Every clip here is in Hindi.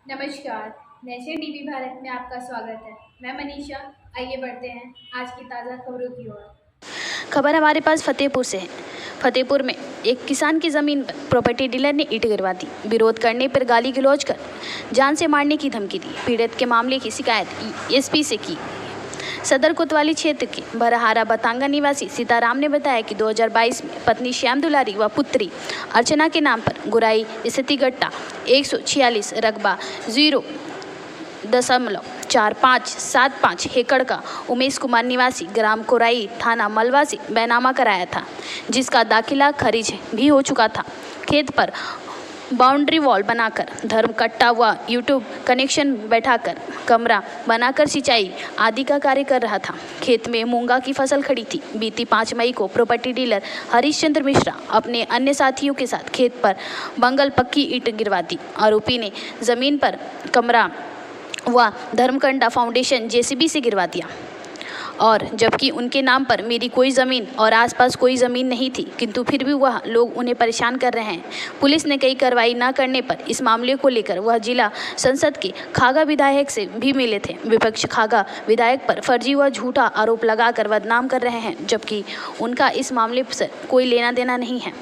नमस्कार। नेशन टीवी भारत में आपका स्वागत है। मैं मनीषा। आइए बढ़ते हैं आज की ताज़ा खबरों की ओर। खबर हमारे पास फतेहपुर से है। फतेहपुर में एक किसान की जमीन पर प्रॉपर्टी डीलर ने ईंट गिरवा दी। विरोध करने पर गाली गलौज कर जान से मारने की धमकी दी। पीड़ित के मामले की शिकायत एसपी से की। सदर कोतवाली क्षेत्र के बरहारा बतांगा निवासी सीताराम ने बताया कि 2022 में पत्नी श्याम दुलारी व पुत्री अर्चना के नाम पर गुराई स्थिति गट्टा 146 रकबा 0.4575 एकड़ का उमेश कुमार निवासी ग्राम कोराई थाना मलवा से बैनामा कराया था, जिसका दाखिला खारिज भी हो चुका था। खेत पर बाउंड्री वॉल बनाकर, धर्म कट्टा व यूट्यूब कनेक्शन बैठाकर, कमरा बनाकर सिंचाई आदि का कार्य कर रहा था। खेत में मूंगा की फसल खड़ी थी। बीती 5 मई को प्रॉपर्टी डीलर हरीशचंद्र मिश्रा अपने अन्य साथियों के साथ खेत पर बंगल पक्की ईंट गिरवा दी। आरोपी ने जमीन पर कमरा व धर्मकंडा फाउंडेशन जेसीबी से गिरवा दिया, और जबकि उनके नाम पर मेरी कोई ज़मीन और आसपास कोई ज़मीन नहीं थी, किंतु फिर भी वह लोग उन्हें परेशान कर रहे हैं। पुलिस ने कई कार्रवाई न करने पर इस मामले को लेकर वह जिला संसद के खागा विधायक से भी मिले थे। विपक्ष खागा विधायक पर फर्जी व झूठा आरोप लगाकर बदनाम कर रहे हैं, जबकि उनका इस मामले से कोई लेना देना नहीं है।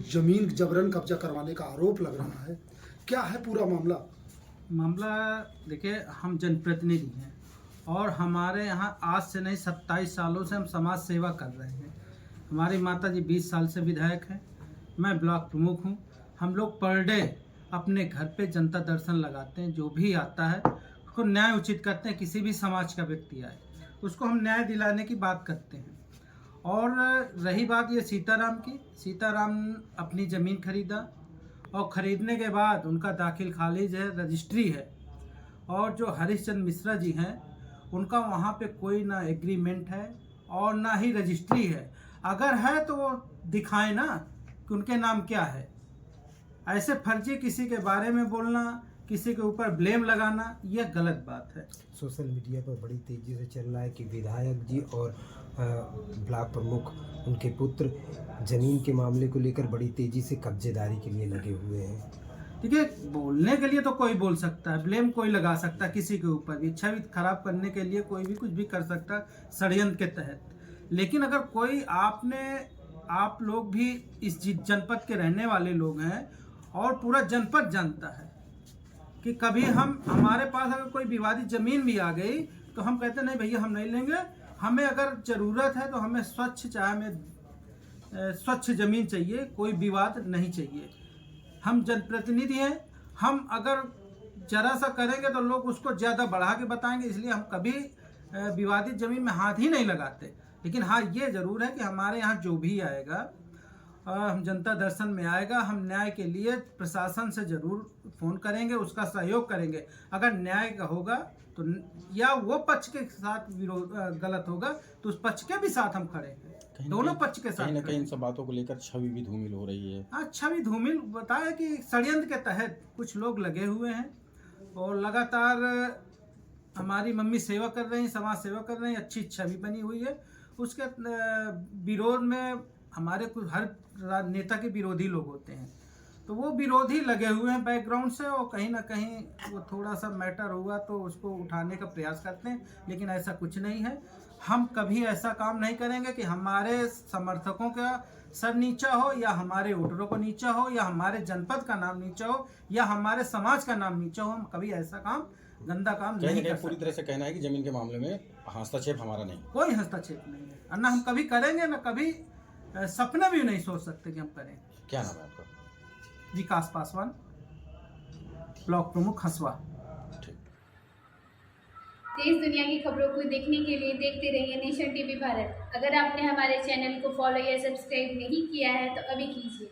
जमीन जबरन कब्जा करवाने का आरोप लग रहा है, क्या है पूरा मामला? देखिए, हम जनप्रतिनिधि हैं और हमारे यहाँ आज से नहीं 27 सालों से हम समाज सेवा कर रहे हैं। हमारी माता जी 20 साल से विधायक हैं, मैं ब्लॉक प्रमुख हूँ। हम लोग पर डे अपने घर पे जनता दर्शन लगाते हैं। जो भी आता है उसको न्याय उचित करते हैं। किसी भी समाज का व्यक्ति आए उसको हम न्याय दिलाने की बात करते हैं। और रही बात ये सीताराम की, सीताराम अपनी ज़मीन खरीदा और ख़रीदने के बाद उनका दाखिल खारिज है, रजिस्ट्री है। और जो हरीशचंद्र मिश्रा जी हैं उनका वहाँ पे कोई ना एग्रीमेंट है और ना ही रजिस्ट्री है। अगर है तो वो दिखाएं ना कि उनके नाम क्या है। ऐसे फर्जी किसी के बारे में बोलना, किसी के ऊपर ब्लेम लगाना, यह गलत बात है। सोशल मीडिया पर बड़ी तेज़ी से चल रहा है कि विधायक जी और ब्लॉक प्रमुख उनके पुत्र ज़मीन के मामले को लेकर बड़ी तेज़ी से कब्जेदारी के लिए लगे हुए हैं। देखिए, बोलने के लिए तो कोई बोल सकता है, ब्लेम कोई लगा सकता है किसी के ऊपर भी, छवि खराब करने के लिए कोई भी कुछ भी कर सकता है षड्यंत्र के तहत। लेकिन अगर कोई आप लोग भी इस जनपद के रहने वाले लोग हैं और पूरा जनपद जानता है कि कभी हमारे पास अगर कोई विवादित ज़मीन भी आ गई तो हम कहते नहीं भैया हम नहीं लेंगे। हमें अगर ज़रूरत है तो हमें स्वच्छ ज़मीन चाहिए, कोई विवाद नहीं चाहिए। हम जनप्रतिनिधि हैं, हम अगर जरा सा करेंगे तो लोग उसको ज़्यादा बढ़ा के बताएंगे, इसलिए हम कभी विवादित ज़मीन में हाथ ही नहीं लगाते। लेकिन हाँ, ये ज़रूर है कि हमारे यहाँ जो भी आएगा, हम जनता दर्शन में आएगा, हम न्याय के लिए प्रशासन से ज़रूर फ़ोन करेंगे, उसका सहयोग करेंगे। अगर न्याय का होगा तो, या वो पक्ष के साथ विरोध गलत होगा तो उस पक्ष के भी साथ हम खड़े हैं। दोनों पक्ष के साथ। कहीं ना कहीं इन सब बातों को लेकर छवि भी धूमिल हो रही है। हाँ, छवि धूमिल बताया कि षड्यंत्र के तहत कुछ लोग लगे हुए हैं और लगातार हमारी मम्मी सेवा कर रही हैं, समाज सेवा कर रही हैं, अच्छी छवि बनी हुई है। उसके विरोध में हमारे कुछ हर नेता के विरोधी लोग होते हैं, तो वो विरोधी लगे हुए हैं बैकग्राउंड से, और कहीं ना कहीं वो थोड़ा सा मैटर हुआ तो उसको उठाने का प्रयास करते हैं। लेकिन ऐसा कुछ नहीं है। हम कभी ऐसा काम नहीं करेंगे कि हमारे समर्थकों का सर नीचा हो, या हमारे वोटरों को नीचा हो, या हमारे जनपद का नाम नीचा हो, या हमारे समाज का नाम नीचा हो। हम कभी ऐसा काम, गंदा काम नहीं कर सकते। पूरी तरह से कहना है कि जमीन के मामले में हस्तक्षेप हमारा नहीं, कोई हस्तक्षेप नहीं है, और ना हम कभी करेंगे, ना कभी सपना भी नहीं सोच सकते कि हम करें। क्या नाम है आपका? विकास पासवान, ब्लॉक प्रमुख हसवा। देश दुनिया की खबरों को देखने के लिए देखते रहिए नेशन टीवी भारत। अगर आपने हमारे चैनल को फॉलो या सब्सक्राइब नहीं किया है तो अभी कीजिए।